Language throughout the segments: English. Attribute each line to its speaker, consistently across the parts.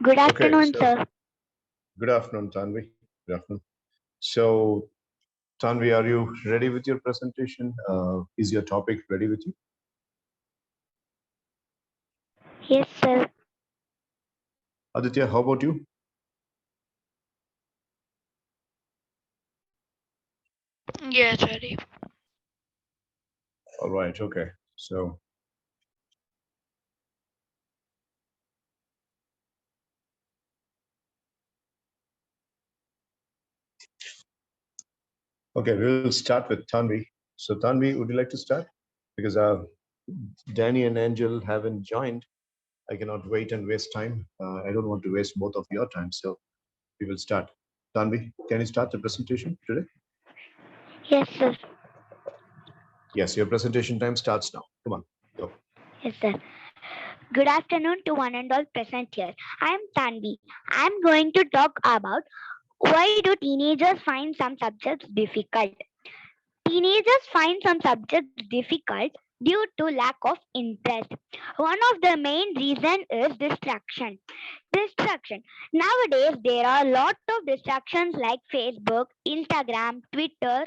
Speaker 1: Good
Speaker 2: Okay,
Speaker 1: afternoon,
Speaker 2: so
Speaker 1: sir.
Speaker 2: good afternoon, Tanvi. Good afternoon. So, Tanvi, are you ready with your presentation? Is your topic ready with you?
Speaker 1: Yes, sir.
Speaker 2: Aditya, how about you?
Speaker 3: Yes, ready.
Speaker 2: All right, okay. So, okay, we'll start with Tanvi. So, Tanvi, would you like to start? Because Danny and Angel haven't joined. I cannot wait and waste time. I don't want to waste both of your time. So, we will start. Tanvi, can you start the presentation today?
Speaker 1: Yes, sir.
Speaker 2: Yes, your presentation time starts now. Come on, go.
Speaker 1: Yes, sir. Good afternoon to one and all present here. I am Tanvi. I am going to talk about why do teenagers find some subjects difficult. Teenagers find some subjects difficult due to lack of interest. One of the main reason is distraction. Distraction. Nowadays, there are a lot of distractions like Facebook, Instagram, Twitter,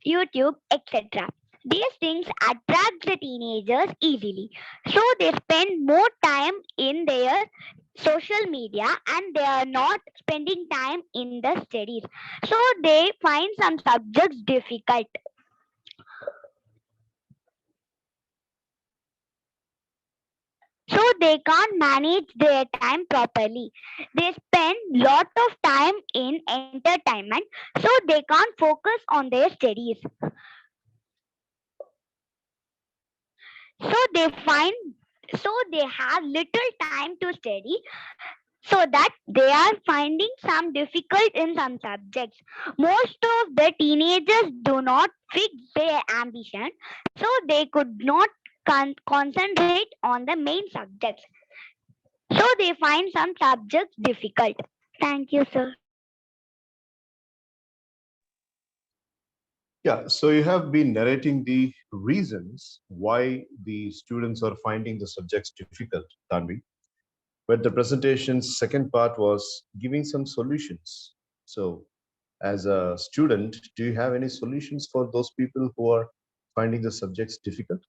Speaker 1: YouTube, etc. These things attract the teenagers easily. So they spend more time in their social media and they are not spending time in the studies. So they find some subjects difficult. So they can't manage their time properly. They spend lot of time in entertainment, so they can't focus on their studies. So they find so they have little time to study, so that they are finding some difficult in some subjects. Most of the teenagers do not fix their ambition, so they could not concentrate on the main subjects. So they find some subjects difficult. Thank you, sir.
Speaker 2: Yeah, so you have been narrating the reasons why the students are finding the subjects difficult, Tanvi. But the presentation's second part was giving some solutions. So, as a student, do you have any solutions for those people who are finding the subjects difficult?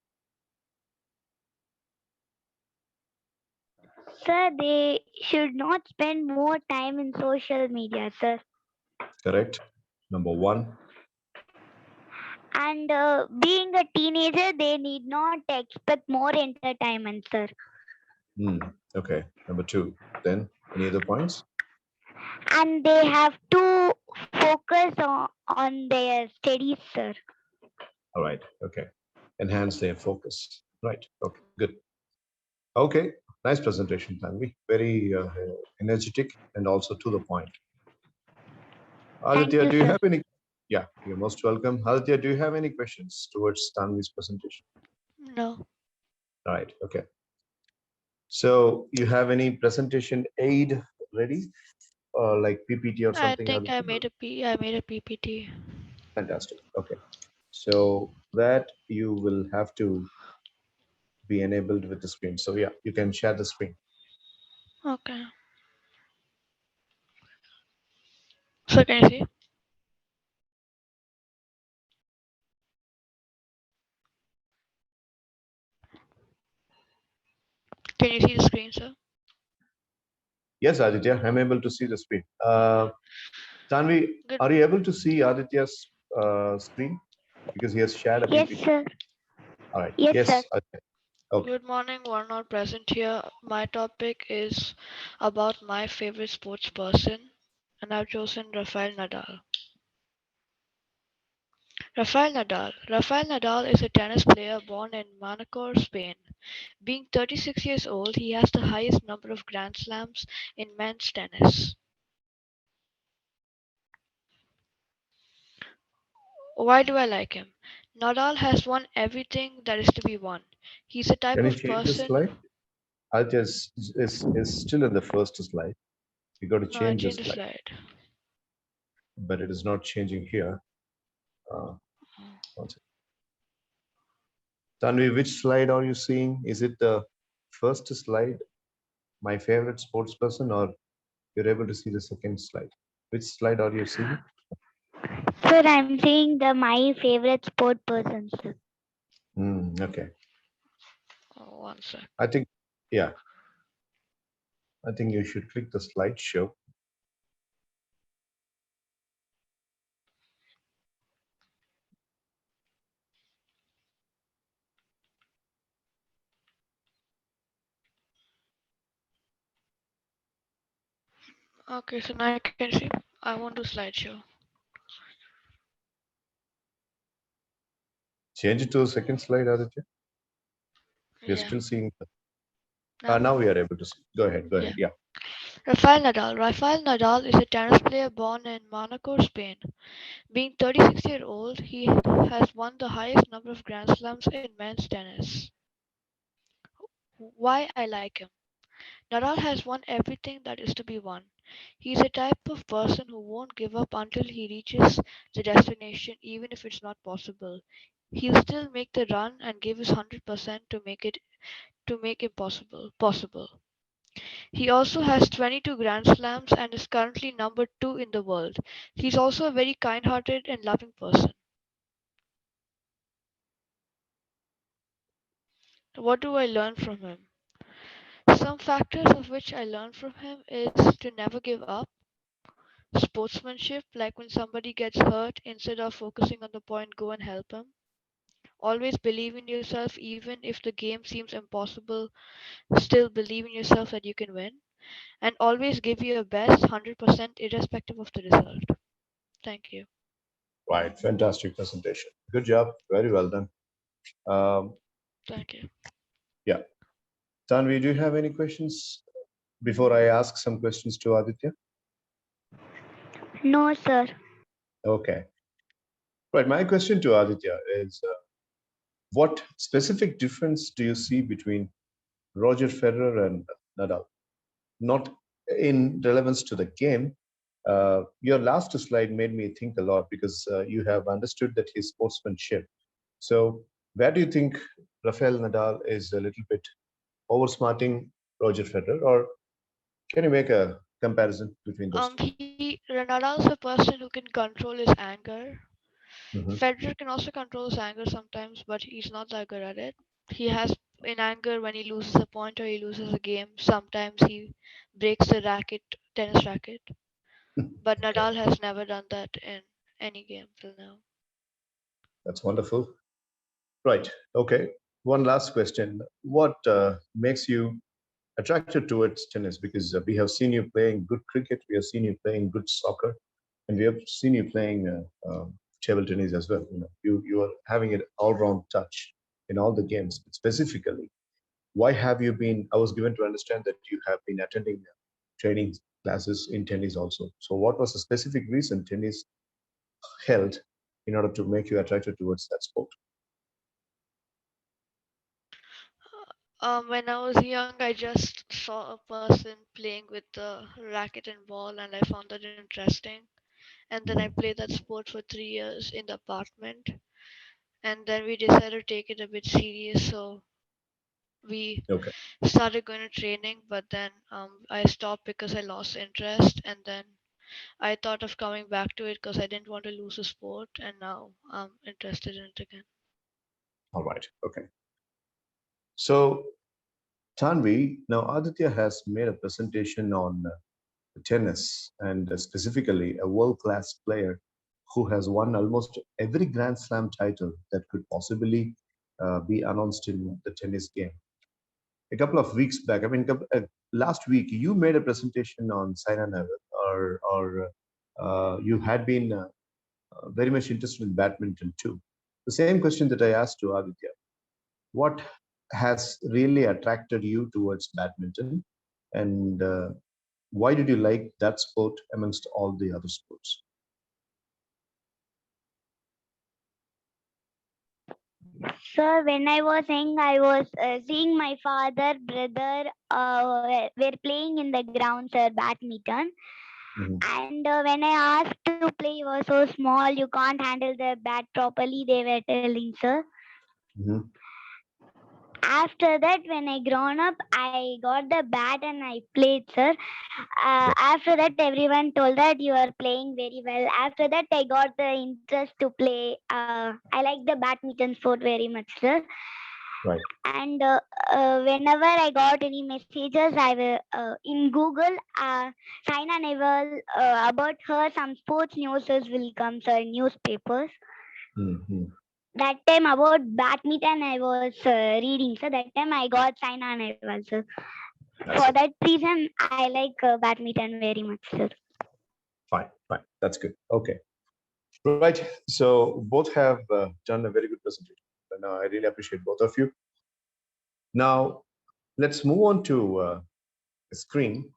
Speaker 1: Sir, they should not spend more time in social media, sir.
Speaker 2: Correct. Number one.
Speaker 1: And being a teenager, they need not expect more entertainment, sir.
Speaker 2: Hmm. Okay. Number two. Then, any other points?
Speaker 1: And they have to focus on their studies, sir.
Speaker 2: All right. Okay. Enhance their focus. Right. Okay. Good. Okay. Nice presentation, Tanvi. Very energetic and also to the point.
Speaker 1: Thank
Speaker 2: Aditya,
Speaker 1: you,
Speaker 2: do you
Speaker 1: sir.
Speaker 2: have any? Yeah, you're most welcome. Aditya, do you have any questions towards Tanvi's presentation?
Speaker 3: No,
Speaker 2: All right, okay. So you have any presentation aid ready, or like PPT or
Speaker 3: I
Speaker 2: something,
Speaker 3: think I
Speaker 2: Aditya?
Speaker 3: made a I made a PPT.
Speaker 2: Fantastic. Okay. So that you will have to be enabled with the screen. So yeah, you can share the screen.
Speaker 3: Okay. So can you see? Can you see the screen, sir?
Speaker 2: Yes, Aditya, I'm able to see the screen. Tanvi,
Speaker 3: Good.
Speaker 2: are you able to see Aditya's screen? Because he has shared a
Speaker 1: Yes,
Speaker 2: PPT.
Speaker 1: sir.
Speaker 2: All right.
Speaker 1: Yes, sir.
Speaker 2: Yes, Aditya. Okay.
Speaker 3: Good morning, one all present here. My topic is about my favorite sports person, and I've chosen Rafael Nadal. Rafael Nadal is a tennis player born in Manacor, Spain. Being 36 years old, he has the highest number of Grand Slams in men's tennis. Why do I like him? Nadal has won everything that is to be won. He's the type
Speaker 2: Can you
Speaker 3: of
Speaker 2: change the
Speaker 3: person.
Speaker 2: slide? Aditya is still in the first slide. You got to
Speaker 3: No, I
Speaker 2: change the
Speaker 3: changed the
Speaker 2: slide,
Speaker 3: slide.
Speaker 2: but it is not changing here. Uh, one second. Tanvi, which slide are you seeing? Is it the first slide? my favorite sports person, or you're able to see the second slide? Which slide are you seeing?
Speaker 1: Sir, I'm saying the my favorite sport person, sir.
Speaker 2: Okay.
Speaker 3: Oh, one sec.
Speaker 2: I think, yeah, I think you should click the slideshow.
Speaker 3: Okay, so now I can see. I want to slideshow.
Speaker 2: Change it to the second slide, Aditya. We're
Speaker 3: Yeah.
Speaker 2: still seeing.
Speaker 3: Now?
Speaker 2: Now we are able to see. Go ahead. Go
Speaker 3: Yeah.
Speaker 2: ahead. Yeah.
Speaker 3: Rafael Nadal. Rafael Nadal is a tennis player born in Monaco, Spain. Being 36-year old, he has won the highest number of Grand Slams in men's tennis. Why I like him? Nadal has won everything that is to be won. He is a type of person who won't give up until he reaches the destination, even if it's not possible. He'll still make the run and give his 100% to make impossible possible. He also has 22 Grand Slams and is currently number 2 in the world. He's also a very kind-hearted and loving person. What do I learn from him? Some factors of which I learned from him is to never give up, sportsmanship, like when somebody gets hurt, instead of focusing on the point, go and help him. Always believe in yourself, even if the game seems impossible, still believe in yourself that you can win. And always give your best 100% irrespective of the result. Thank you.
Speaker 2: Right. Fantastic presentation. Good job. Very well done. Um,
Speaker 3: Thank you.
Speaker 2: yeah. Tanvi, do you have any questions before I ask some questions to Aditya?
Speaker 1: No, sir.
Speaker 2: Okay. Right. My question to Aditya is what specific difference do you see between Roger Federer and Nadal? Not in relevance to the game. Your last slide made me think a lot because you have understood that his sportsmanship. So, where do you think Rafael Nadal is a little bit oversmarting Roger Federer, or can you make a comparison between those two?
Speaker 3: Nadal's a person who can control his anger.
Speaker 2: Mhm.
Speaker 3: Federer can also control his anger sometimes, but he's not that good at it. He has in anger when he loses a point or he loses a game. Sometimes he breaks the tennis racket. But
Speaker 2: Okay,
Speaker 3: Nadal has never done that in any game till now.
Speaker 2: that's wonderful. Right. Okay. One last question. What makes you attracted towards tennis? Because we have seen you playing good cricket, we have seen you playing good soccer, and we have seen you playing table tennis as well. You are having an all-round touch in all the games. But specifically, why have you been? I was given to understand that you have been attending training classes in tennis also. So, what was the specific reason tennis held in order to make you attracted towards that sport?
Speaker 3: When I was young, I just saw a person playing with the racket and ball, and I found that interesting. And then I played that sport for 3 years in the apartment. And then we decided to take it a bit serious, so we
Speaker 2: Okay.
Speaker 3: started going to training. But then I stopped because I lost interest, and then I thought of coming back to it because I didn't want to lose the sport, and now I'm interested in it again.
Speaker 2: All right. Okay. So, Tanvi, now Aditya has made a presentation on tennis and specifically a world class player who has won almost every Grand Slam title that could possibly be announced in the tennis game. A couple of weeks back, I mean, last week, you made a presentation on Saina Nehwal, or you had been very much interested in badminton too. The same question that I asked to Aditya: what has really attracted you towards badminton, and why did you like that sport amongst all the other sports?
Speaker 1: Sir, when I was young, I was seeing my father, brother were playing in the ground, sir, badminton.
Speaker 2: Mhm.
Speaker 1: And when I asked to play, you were so small, you can't handle the bat properly. They were telling, sir.
Speaker 2: Mhm.
Speaker 1: After that, when I grown up, I got the bat and I played, sir. After that, everyone told that you are playing very well. After that, I got the interest to play. I like the badminton sport very much, sir.
Speaker 2: Right.
Speaker 1: And whenever I got any messages, I will in Google, Saina Nehwal, about her, some sports news will come, sir, in newspapers.
Speaker 2: Mm-hmm.
Speaker 1: That time about badminton I was reading, so that time I got Saina Nehwal, sir. For that reason, I like badminton very much, sir.
Speaker 2: Fine, fine. That's good. Okay. Right. So both have done a very good presentation. And I really appreciate both of you. Now, let's move on to a screen.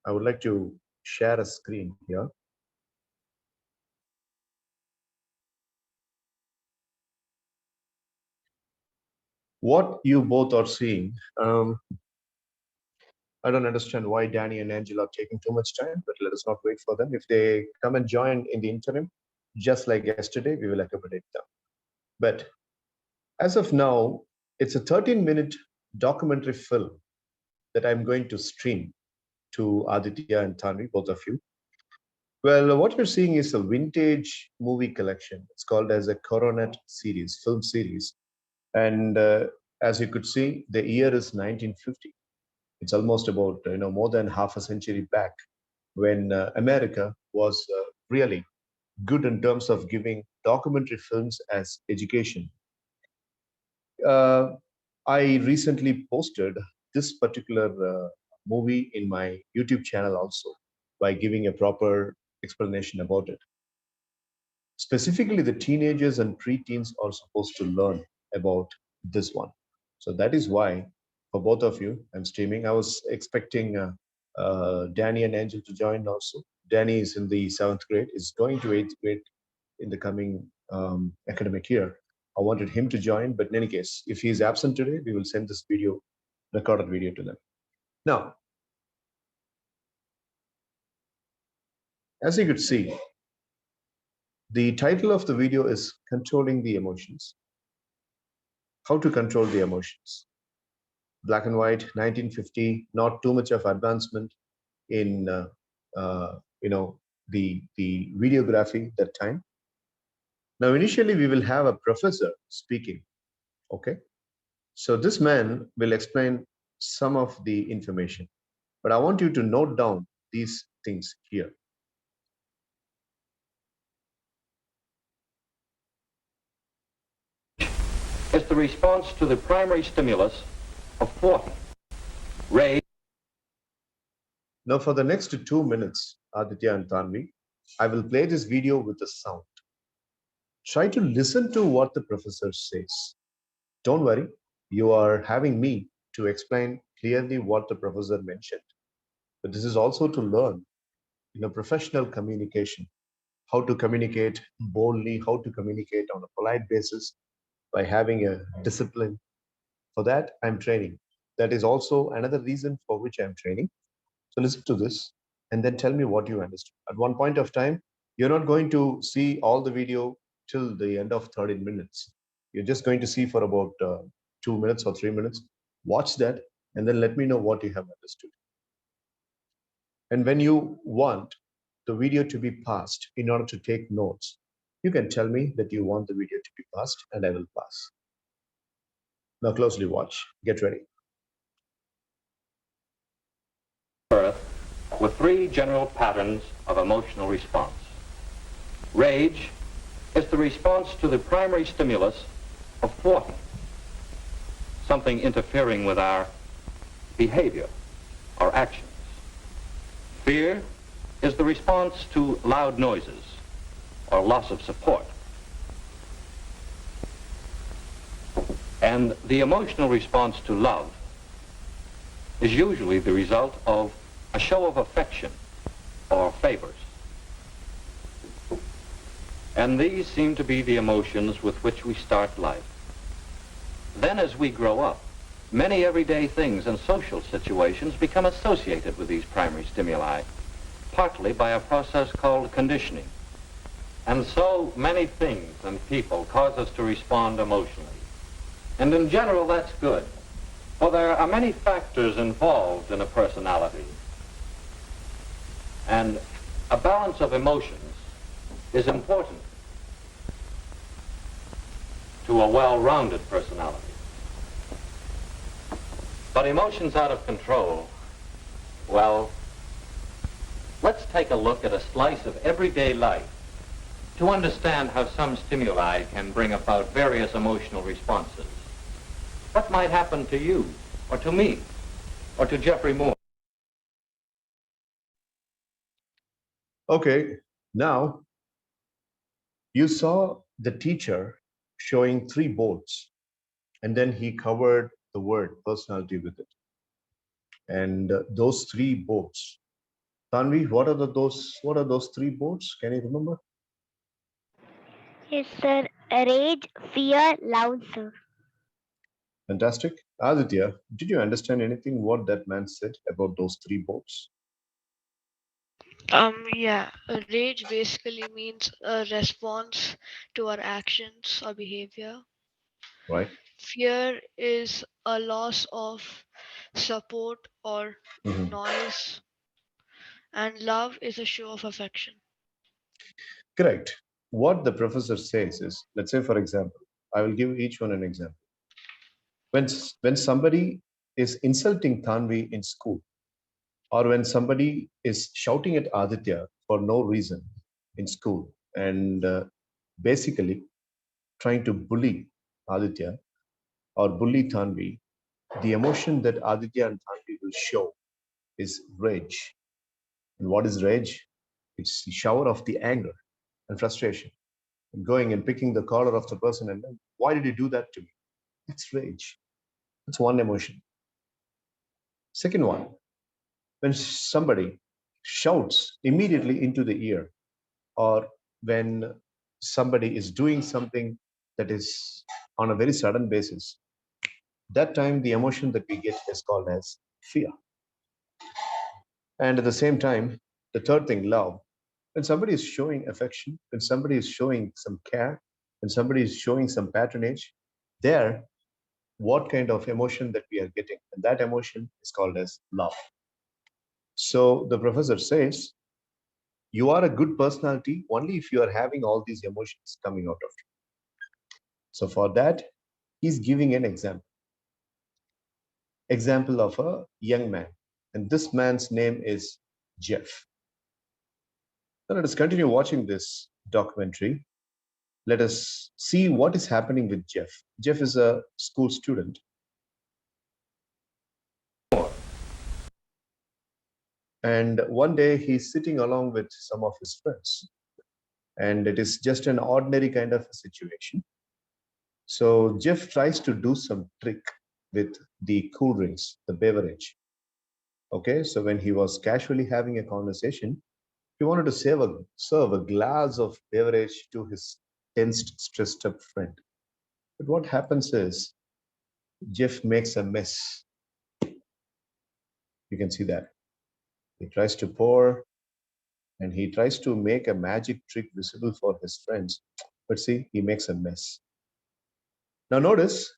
Speaker 2: I would like to share a screen here. What you both are seeing, I don't understand why Danny and Angela are taking too much time, but let us not wait for them. If they come and join in the interim, just like yesterday, we will accommodate them. But as of now, it's a 13-minute documentary film that I'm going to stream to Aditya and Tanvi, both of you. Well, what you're seeing is a vintage movie collection. It's called as a Coronet series, film series. And as you could see, the year is 1950. It's almost about, more than half a century back when America was really good in terms of giving documentary films as education. I recently posted this particular movie in my YouTube channel also by giving a proper explanation about it. Specifically, the teenagers and preteens are supposed to learn about this one. So that is why, for both of you, I'm streaming. I was expecting Danny and Angel to join also. Danny is in the 7th grade, is going to 8th grade in the coming academic year. I wanted him to join, but in any case, if he is absent today, we will send this video, recorded video to them. Now, as you could see, the title of the video is Controlling the Emotions. How to control the emotions. Black and white, 1950, not too much of advancement in, the videography that time. Now, initially, we will have a professor speaking, okay? So this man will explain some of the information, but I want you to note down these things here.
Speaker 4: Is the response to the primary stimulus of thought, rage.
Speaker 2: Now for the next 2 minutes, Aditya and Tanvi, I will play this video with the sound. Try to listen to what the professor says. Don't worry, you are having me to explain clearly what the professor mentioned. But this is also to learn, professional communication, how to communicate boldly, how to communicate on a polite basis by having a discipline. For that, I'm training. That is also another reason for which I'm training. So listen to this and then tell me what you understood. At one point of time, you're not going to see all the video till the end of 30 minutes. You're just going to see for about 2 minutes or 3 minutes. Watch that and then let me know what you have understood. And when you want the video to be passed in order to take notes, you can tell me that you want the video to be passed and I will pass. Now closely watch. Get ready.
Speaker 4: Birth with three general patterns of emotional response. Rage is the response to the primary stimulus of thwarting, something interfering with our behavior or actions. Fear is the response to loud noises or loss of support. And the emotional response to love is usually the result of a show of affection or favors. And these seem to be the emotions with which we start life. Then as we grow up, many everyday things and social situations become associated with these primary stimuli, partly by a process called conditioning. And so many things and people cause us to respond emotionally. And in general, that's good. For there are many factors involved in a personality, and a balance of emotions is important to a well-rounded personality. But emotions out of control, well, let's take a look at a slice of everyday life to understand how some stimuli can bring about various emotional responses. What might happen to you, or to me, or to Jeffrey Moore?
Speaker 2: Okay, now you saw the teacher showing 3 boards, and then he covered the word personality with it. And those 3 boards. Tanvi, what are those 3 boards? Can you remember?
Speaker 1: Yes, sir. Rage, fear, love, sir.
Speaker 2: Fantastic. Aditya, did you understand anything what that man said about those 3 boards?
Speaker 3: Yeah, rage basically means a response to our actions or behavior.
Speaker 2: Right?
Speaker 3: Fear is a loss of support or
Speaker 2: Mhm.
Speaker 3: noise, and love is a show of affection.
Speaker 2: Correct. What the professor says is, let's say, for example, I will give each one an example. When somebody is insulting Tanvi in school, or when somebody is shouting at Aditya for no reason in school, and basically trying to bully Aditya or bully Tanvi, the emotion that Aditya and Tanvi will show is rage. And what is rage? It's the shower of the anger and frustration. Going and picking the collar of the person and then, why did you do that to me? It's rage. That's one emotion. Second one, when somebody shouts immediately into the ear, or when somebody is doing something that is on a very sudden basis, that time the emotion that we get is called as fear. And at the same time, the third thing, love. When somebody is showing affection, when somebody is showing some care, when somebody is showing some patronage, there, what kind of emotion that we are getting? And that emotion is called as love. So the professor says, you are a good personality only if you are having all these emotions coming out of you. So for that, he's giving an example of a young man. And this man's name is Jeff. Now let us continue watching this documentary. Let us see what is happening with Jeff. Jeff is a school student. And one day he's sitting along with some of his friends. And it is just an ordinary kind of a situation. So Jeff tries to do some trick with the cool drinks, the beverage. Okay, so when he was casually having a conversation, he wanted to serve a glass of beverage to his tensed, stressed up friend. But what happens is Jeff makes a mess. You can see that. He tries to pour and he tries to make a magic trick visible for his friends. But see, he makes a mess. Now, notice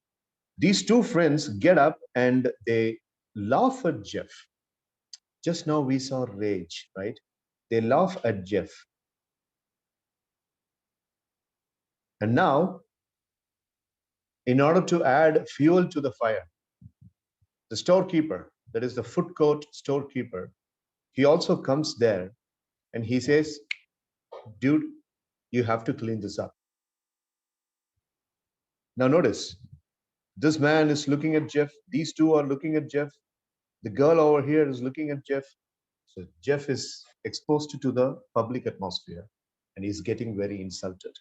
Speaker 2: these 2 friends get up and they laugh at Jeff. Just now we saw rage, right? They laugh at Jeff. And now, in order to add fuel to the fire, the storekeeper, that is the food court storekeeper, he also comes there and he says, dude, you have to clean this up. Now, notice this man is looking at Jeff. These 2 are looking at Jeff. The girl over here is looking at Jeff. So Jeff is exposed to the public atmosphere and he's getting very insulted.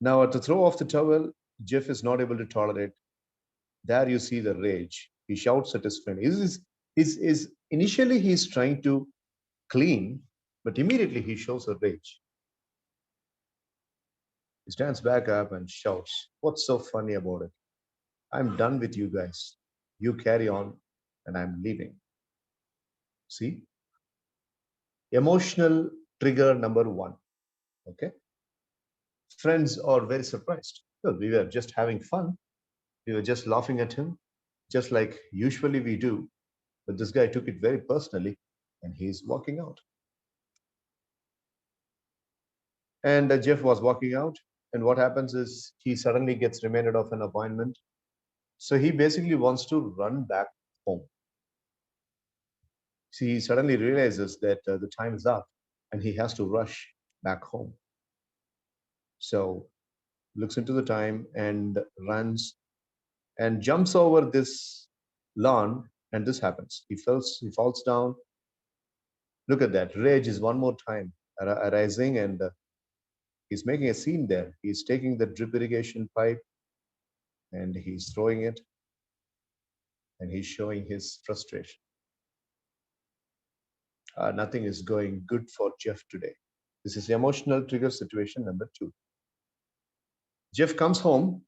Speaker 2: Now, at the throw of the towel, Jeff is not able to tolerate. There you see the rage. He shouts at his friend. Initially, he's trying to clean, but immediately he shows a rage. He stands back up and shouts, what's so funny about it? I'm done with you guys. You carry on and I'm leaving. See? Emotional trigger number 1. Okay? Friends are very surprised. Well, we were just having fun. We were just laughing at him, just like usually we do. But this guy took it very personally and he's walking out. And Jeff was walking out. And what happens is he suddenly gets reminded of an appointment. So he basically wants to run back home. See, he suddenly realizes that the time is up and he has to rush back home. So looks into the time and runs and jumps over this lawn, and this happens. He falls down. Look at that. Rage is one more time arising, and he's making a scene there. He's taking the drip irrigation pipe and he's throwing it, and he's showing his frustration. Nothing is going good for Jeff today. This is emotional trigger situation number 2. Jeff comes home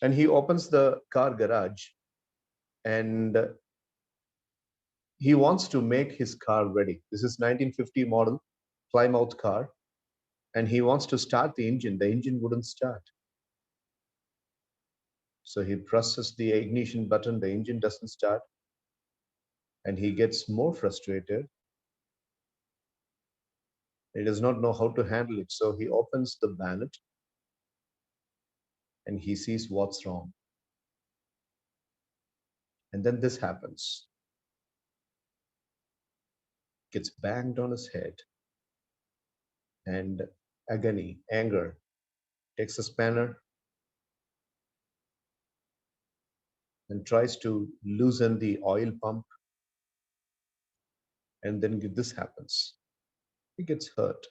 Speaker 2: and he opens the car garage, and he wants to make his car ready. This is 1950 model Plymouth car, and he wants to start the engine. The engine wouldn't start. So he presses the ignition button, the engine doesn't start, and he gets more frustrated. He does not know how to handle it. So he opens the bonnet and he sees what's wrong. And then this happens. Gets banged on his head, and agony, anger, takes a spanner and tries to loosen the oil pump. And then this happens. He gets hurt.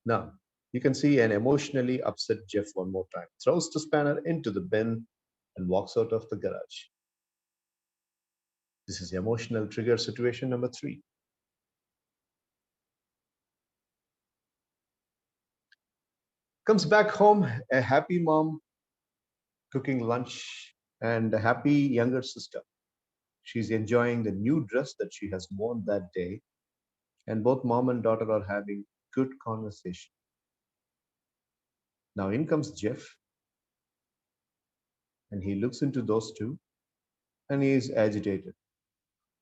Speaker 2: Now, you can see an emotionally upset Jeff one more time. Throws the spanner into the bin and walks out of the garage. This is emotional trigger situation number 3. Comes back home, a happy mom cooking lunch and a happy younger sister. She's enjoying the new dress that she has worn that day, and both mom and daughter are having good conversation. Now in comes Jeff, and he looks into those two and he is agitated.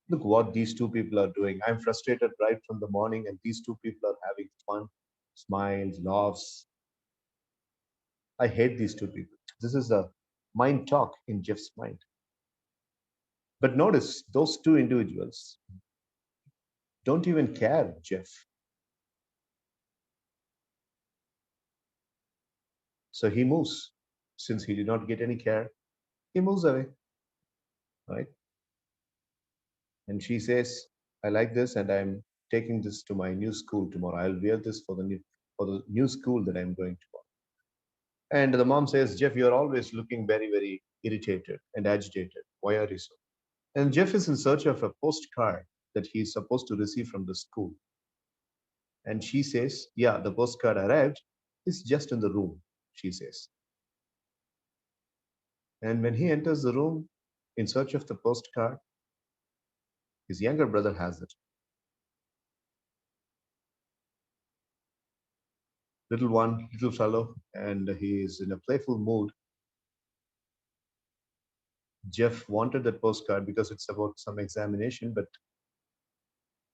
Speaker 2: Look what these two people are doing. I'm frustrated right from the morning, and these two people are having fun, smiles, laughs. I hate these two people. This is a mind talk in Jeff's mind. But notice those two individuals don't even care, Jeff. So he moves. Since he did not get any care, he moves away, right? And she says, I like this, and I'm taking this to my new school tomorrow. I'll wear this for the new school that I'm going to. And the mom says, Jeff, you're always looking very, very irritated and agitated. Why are you so? And Jeff is in search of a postcard that he's supposed to receive from the school. And she says, yeah, the postcard arrived. It's just in the room, she says. And when he enters the room in search of the postcard, his younger brother has it. Little fellow, and he is in a playful mood. Jeff wanted that postcard because it's about some examination, but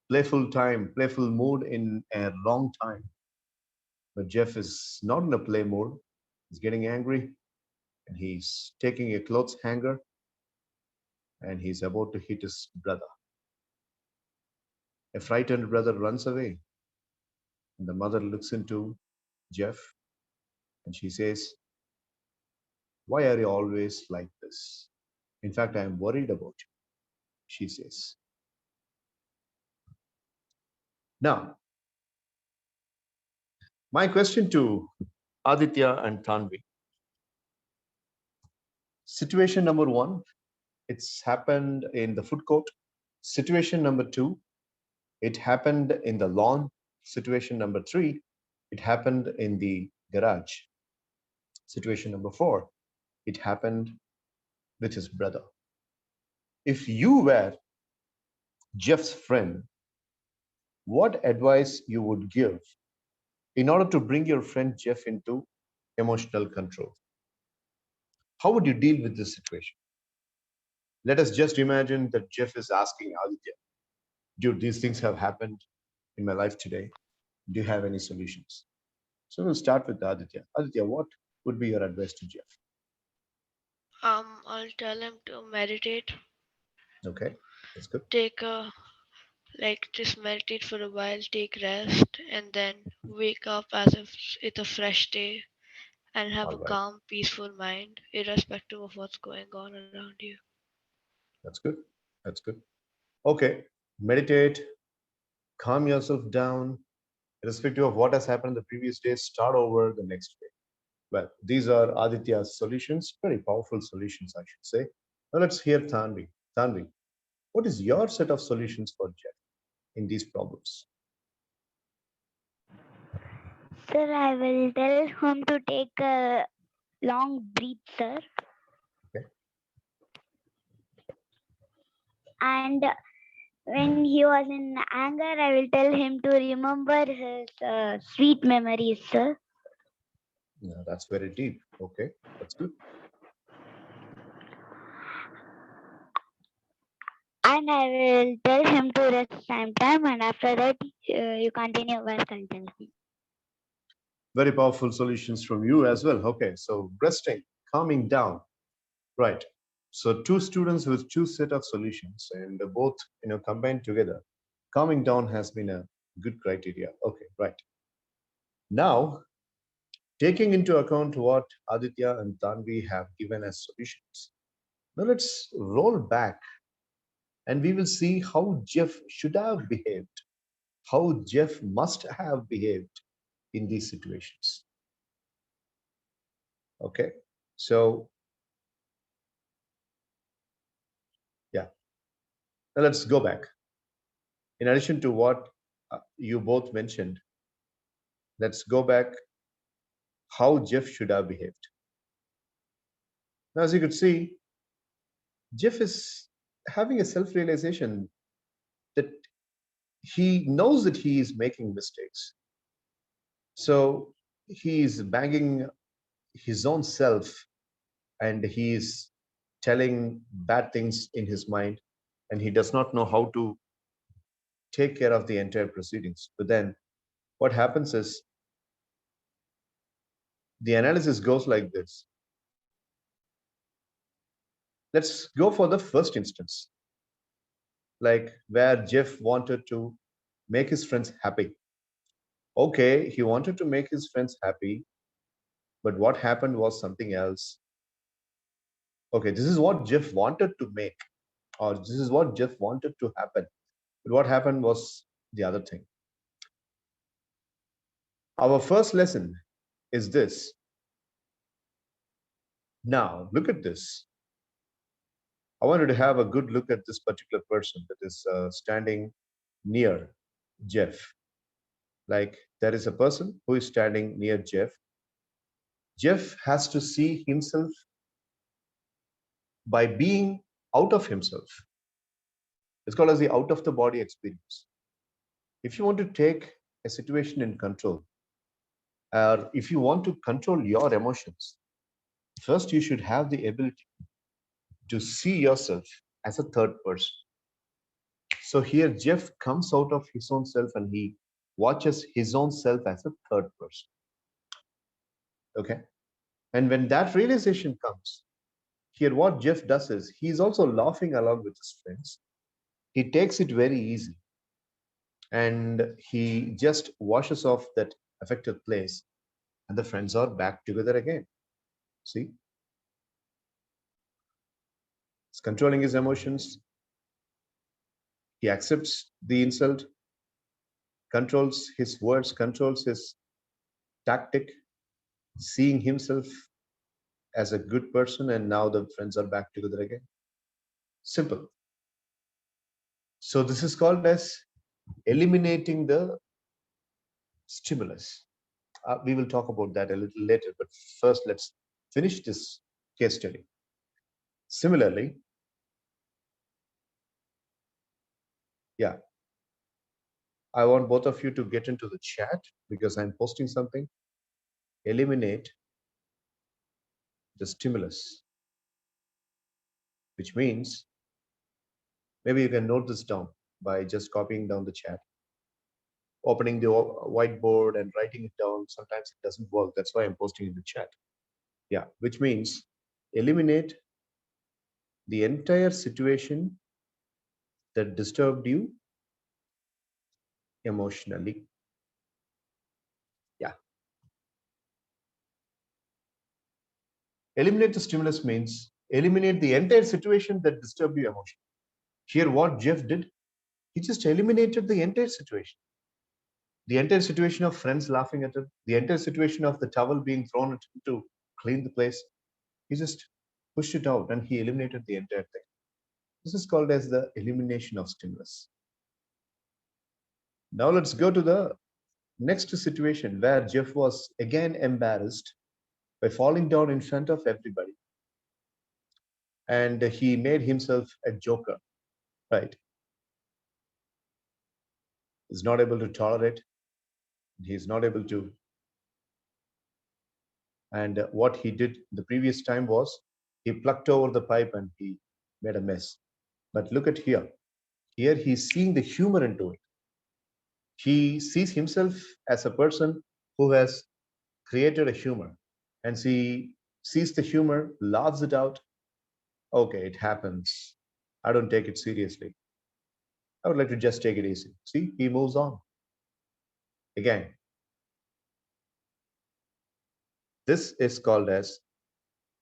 Speaker 2: playful mood in a wrong time. But Jeff is not in a play mode. He's getting angry, and he's taking a clothes hanger and he's about to hit his brother. A frightened brother runs away, and the mother looks into Jeff and she says, why are you always like this? In fact, I am worried about you, she says. Now, my question to Aditya and Tanvi. Situation number 1, it's happened in the food court. Situation number 2, it happened in the lawn. Situation number 3, it happened in the garage. Situation number 4, it happened with his brother. If you were Jeff's friend, what advice you would give in order to bring your friend Jeff into emotional control. How would you deal with this situation? Let us just imagine that Jeff is asking Aditya, dude, these things have happened in my life today. Do you have any solutions? So we'll start with Aditya. Aditya, what would be your advice to Jeff?
Speaker 3: I'll tell him to meditate.
Speaker 2: Okay, that's good.
Speaker 3: Take a just meditate for a while, take rest, and then wake up as if it's a fresh day and have
Speaker 2: All
Speaker 3: a
Speaker 2: right,
Speaker 3: calm, peaceful mind, irrespective of what's going on around you.
Speaker 2: that's good. That's good. Okay, meditate, calm yourself down, irrespective of what has happened the previous day, start over the next day. Well, these are Aditya's solutions, very powerful solutions, I should say. Now let's hear Tanvi. Tanvi, what is your set of solutions for Jeff in these problems?
Speaker 1: Sir, I will tell him to take a long breath, sir.
Speaker 2: Okay.
Speaker 1: And when he was in anger, I will tell him to remember his sweet memories, sir.
Speaker 2: Yeah, that's very deep. Okay, that's good.
Speaker 1: And I will tell him to rest sometime, and after that, you continue your sentence.
Speaker 2: Very powerful solutions from you as well. Okay, so resting, calming down. Right. So two students with two set of solutions and both combined together. Calming down has been a good criteria. Okay, right. Now, taking into account what Aditya and Tanvi have given as solutions, now let's roll back and we will see how Jeff should have behaved, how Jeff must have behaved in these situations. Okay, so yeah, now let's go back. In addition to what you both mentioned, let's go back how Jeff should have behaved. Now, as you could see, Jeff is having a self realization that he knows that he is making mistakes. So he is banging his own self and he is telling bad things in his mind and he does not know how to take care of the entire proceedings. But then what happens is the analysis goes like this. Let's go for the first instance, like where Jeff wanted to make his friends happy. Okay, he wanted to make his friends happy, but what happened was something else. Okay, this is what Jeff wanted to make, or this is what Jeff wanted to happen. But what happened was the other thing. Our first lesson is this. Now, look at this. I wanted to have a good look at this particular person that is standing near Jeff. Like there is a person who is standing near Jeff. Jeff has to see himself by being out of himself. It's called as the out of the body experience. If you want to take a situation in control, or if you want to control your emotions, first you should have the ability to see yourself as a third person. So here Jeff comes out of his own self and he watches his own self as a third person. Okay. And when that realization comes, here what Jeff does is he's also laughing along with his friends. He takes it very easy and he just washes off that affected place and the friends are back together again. See? He's controlling his emotions. He accepts the insult, controls his words, controls his tactic, seeing himself as a good person, and now the friends are back together again. Simple. So this is called as eliminating the stimulus. We will talk about that a little later, but first let's finish this case study. Similarly, yeah, I want both of you to get into the chat because I'm posting something. Eliminate the stimulus, which means maybe you can note this down by just copying down the chat, opening the whiteboard and writing it down. Sometimes it doesn't work. That's why I'm posting in the chat. Yeah, which means eliminate the entire situation that disturbed you emotionally. Yeah. Eliminate the stimulus means eliminate the entire situation that disturbed you emotionally. Here, what Jeff did, he just eliminated the entire situation. The entire situation of friends laughing at him, the entire situation of the towel being thrown at him to clean the place. He just pushed it out and he eliminated the entire thing. This is called as the elimination of stimulus. Now let's go to the next situation where Jeff was again embarrassed by falling down in front of everybody. And he made himself a joker, right? He's not able to tolerate. He's not able to. And what he did the previous time was he plucked over the pipe and he made a mess. But look at here. Here he's seeing the humor into it. He sees himself as a person who has created a humor, and he sees the humor, laughs it out. Okay, it happens. I don't take it seriously. I would like to just take it easy. See, he moves on. Again, this is called as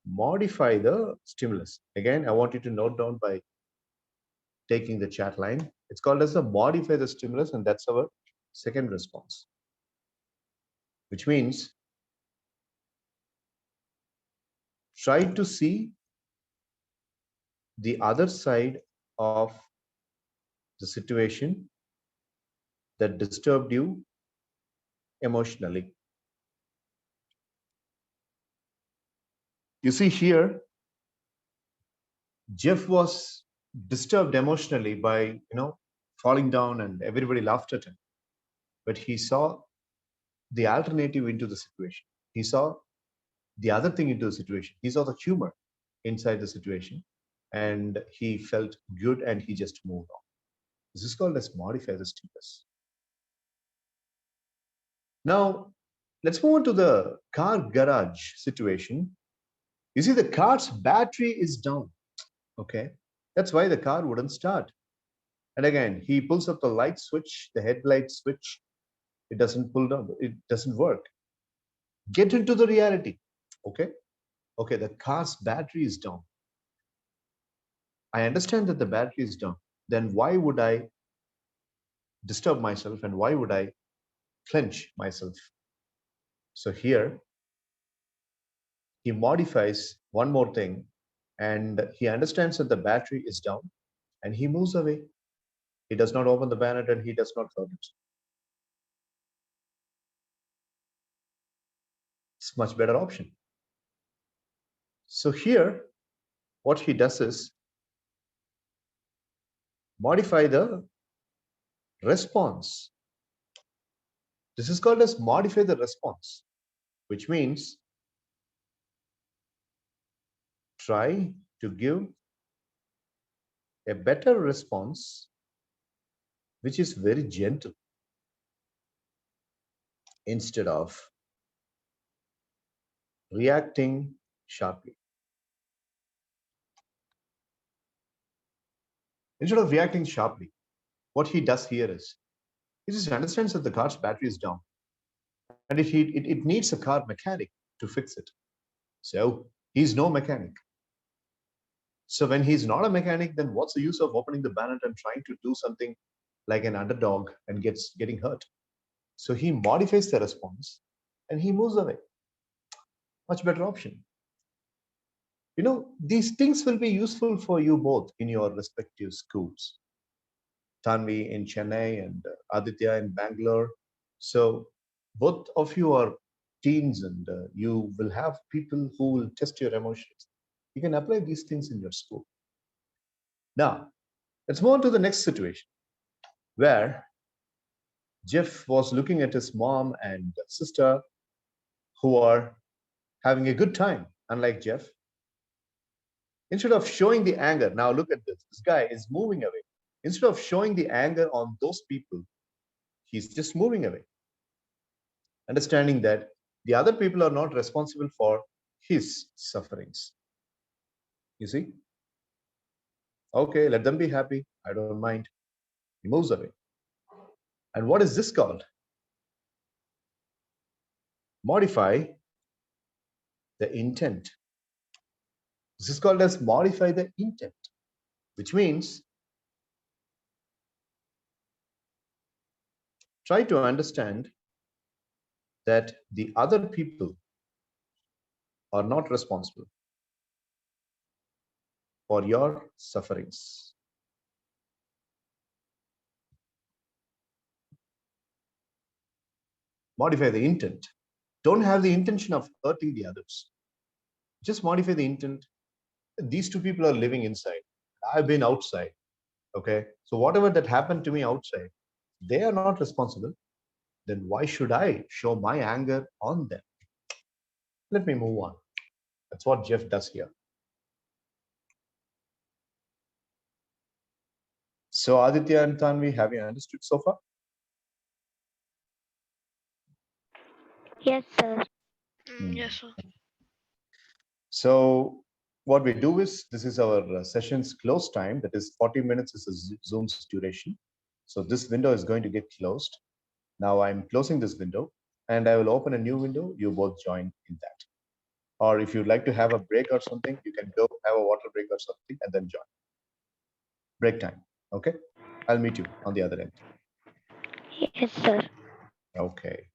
Speaker 2: modify the stimulus. Again, I want you to note down by taking the chat line. It's called as the modify the stimulus, and that's our second response, which means try to see the other side of the situation that disturbed you emotionally. You see here, Jeff was disturbed emotionally by, falling down and everybody laughed at him. But he saw the alternative into the situation. He saw the other thing into the situation. He saw the humor inside the situation and he felt good and he just moved on. This is called as modify the stimulus. Now, let's move on to the car garage situation. You see, the car's battery is down. Okay, that's why the car wouldn't start. And again, he pulls up the light switch, the headlight switch. It doesn't pull down. It doesn't work. Get into the reality. Okay, the car's battery is down. I understand that the battery is down. Then why would I disturb myself and why would I clench myself? So here, he modifies one more thing and he understands that the battery is down and he moves away. He does not open the bonnet and he does not hurt it. It's a much better option. So here, what he does is modify the response. This is called as modify the response, which means try to give a better response, which is very gentle, instead of reacting sharply. Instead of reacting sharply, what he does here is he just understands that the car's battery is down and it needs a car mechanic to fix it. So he's no mechanic. So when he's not a mechanic, then what's the use of opening the bonnet and trying to do something like an underdog and getting hurt? So he modifies the response and he moves away. Much better option. These things will be useful for you both in your respective schools. Tanvi in Chennai and Aditya in Bangalore. So both of you are teens and you will have people who will test your emotions. You can apply these things in your school. Now, let's move on to the next situation where Jeff was looking at his mom and sister who are having a good time unlike Jeff. Instead of showing the anger, now look at this. This guy is moving away. Instead of showing the anger on those people, he's just moving away. Understanding that the other people are not responsible for his sufferings. You see? Okay, let them be happy. I don't mind. He moves away. And what is this called? Modify the intent. This is called as modify the intent, which means try to understand that the other people are not responsible for your sufferings. Modify the intent. Don't have the intention of hurting the others. Just modify the intent. These two people are living inside. I've been outside. Okay. So whatever that happened to me outside, they are not responsible. Then why should I show my anger on them? Let me move on. That's what Jeff does here. So Aditya and Tanvi, have you understood so far?
Speaker 1: Yes, sir.
Speaker 3: Yes, sir.
Speaker 2: So what we do is, this is our session's close time. That is 40 minutes is a Zoom's duration. So this window is going to get closed. Now I'm closing this window and I will open a new window. You both join in that. Or if you'd like to have a break or something, you can go have a water break or something and then join. Break time. Okay. I'll meet you on the other end.
Speaker 1: Yes, sir.
Speaker 2: Okay.